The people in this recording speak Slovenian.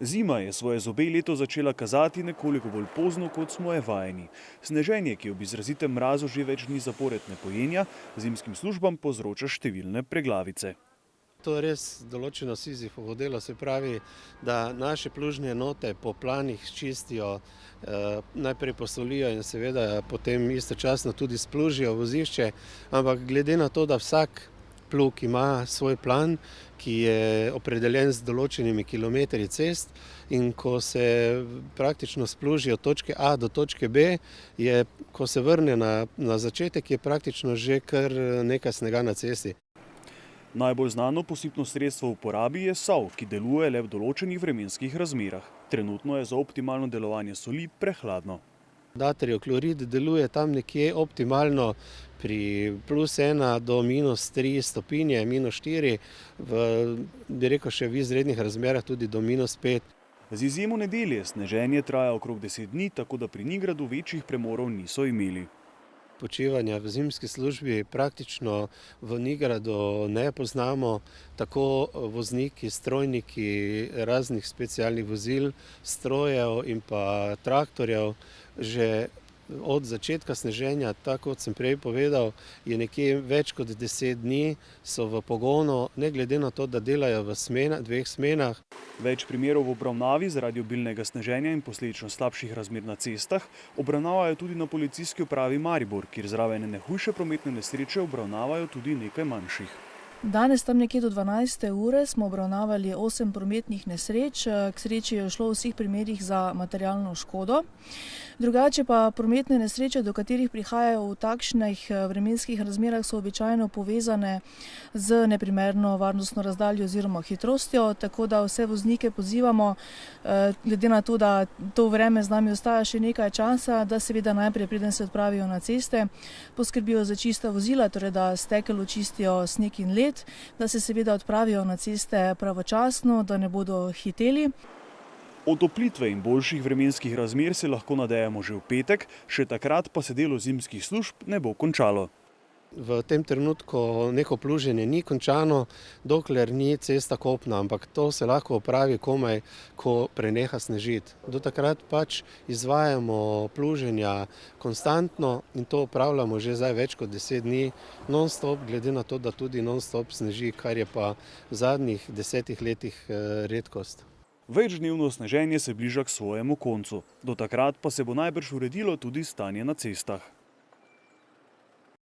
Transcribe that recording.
Zima je svoje zobe letos začela kazati nekoliko bolj pozno, kot smo je vajeni. Sneženje, ki ob izrazitem mrazu že več dni zapored ne pojenja, zimskim službam povzroča številne preglavice. To je res določeno Sizifovo delo, se pravi, da naše plužne enote po planih čistijo, najprej posolijo in seveda potem istočasno tudi splužijo vozišče, ampak glede na to, da vsak plug ima svoj plan, ki je opredeljen z določenimi kilometri cest, in ko se praktično spluži od točke A do točke B, ko se vrne na začetek, je praktično že kar nekaj snega na cesti. Najbolj znano posipno sredstvo v uporabi je sol, ki deluje le v določenih vremenskih razmerah. Trenutno je za optimalno delovanje soli prehladno. Natrijev klorid deluje tam nekje optimalno pri +1 do -3 stopinje, -4, bi rekel še v izrednih razmerah tudi do -5. Z izjemo nedelje sneženje traja okrog 10 dni, tako da pri Nigradu večjih premorov niso imeli. Počivanja v zimski službi praktično v Nigradu ne poznamo, tako vozniki, strojniki raznih specialnih vozil, strojev in pa traktorjev. Že od začetka sneženja, tako kot sem prej povedal, je nekje več kot 10 dni, so v pogonu, ne glede na to, da delajo v dveh smenah. Več primerov v obravnavi zaradi obilnega sneženja in posledično slabših razmer na cestah obravnavajo tudi na policijski upravi Maribor, kjer zraven ene hujše prometne nesreče obravnavajo tudi nekaj manjših. Danes tam nekje do 12. ure smo obravnavali 8 prometnih nesreč. K sreči je šlo v vseh primerih za materialno škodo. Drugače pa prometne nesreče, do katerih prihajajo v takšnih vremenskih razmerah, so običajno povezane z neprimerno varnostno razdaljo oziroma hitrostjo, tako da vse voznike pozivamo, glede na to, da to vreme z nami ostaja še nekaj časa, da seveda najprej, preden se odpravijo na ceste, poskrbijo za čista vozila, torej da stekel očistijo sneg in led, da se seveda odpravijo na ceste pravočasno, da ne bodo hiteli. Otoplitve in boljših vremenskih razmer se lahko nadejamo že v petek, še takrat pa se delo zimskih služb ne bo končalo. V tem trenutku neko pluženje ni končano, dokler ni cesta kopna, ampak to se lahko opravi komaj, ko preneha snežiti. Do takrat pač izvajamo pluženja konstantno in to opravljamo že zdaj več kot 10 dni non-stop, glede na to, da tudi non-stop sneži, kar je pa v zadnjih 10 letih redkost. Večdnevno sneženje se bliža k svojemu koncu. Do takrat pa se bo najbrž uredilo tudi stanje na cestah.